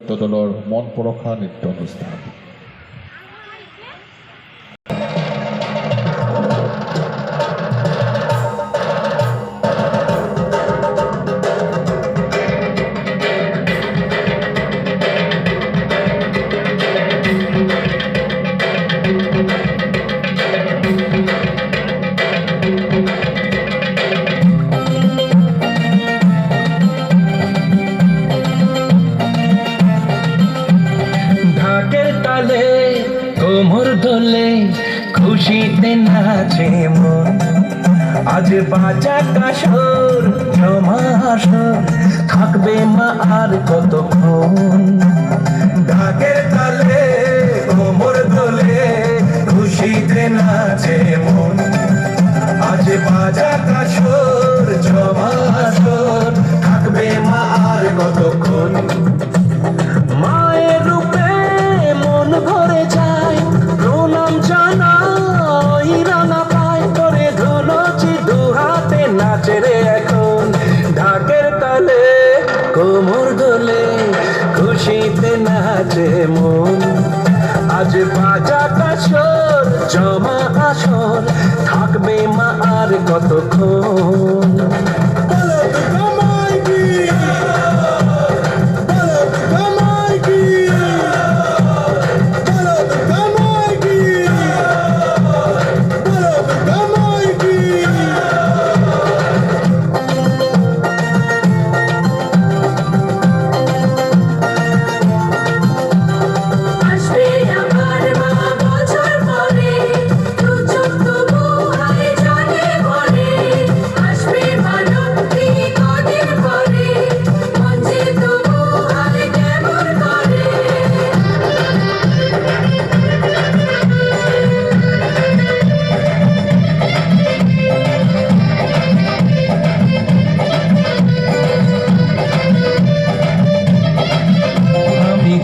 দলৰ মন পৰশা নৃত্য অনুষ্ঠান। কোমর দোলে খুশিতে নাচে মন, আজ বাজা কাসর জমা আসর থাকবে মা আর কতক্ষণ। ঢাকের তালে কোমর দোলে খুশিতে নাচে মন, আজ বাজা কাসর জমা আসর থাকবে মা আর কতক্ষণ। মায়ের রূপে মন ভরে যায়, প্রণাম জানাই রাঙা পায় করে ধুলোছি দু হাতে নাচে রে এখন। ঢাকের তালে কোমর দোলে খুশিতে নাচে মন, আজ বাজা কাসর জমা আসর থাকবে মা আর কতক্ষণ।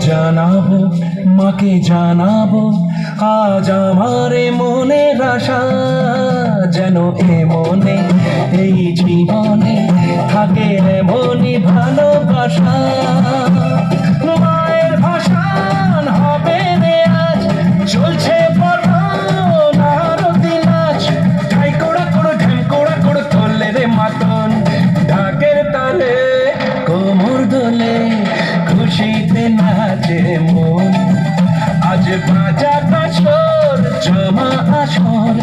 জানাবো মাকে জানাবো আজ আমারে মনের আশা, যেন এ মনে এই জীবনে থাকে এমনই ভালোবাসা। মায়ের ভাষণ হবে রে আজ, চলছে পরাণ আরতি নাচ, ঢাই কোড়া কোড়ো ঢ্যাম কোড়া কোড়ো তোলে রে মাতন। ঢাকের তালে কোমর দোলে খুশিতে নাচে মন, আজ বাজা কাসর জমা আসর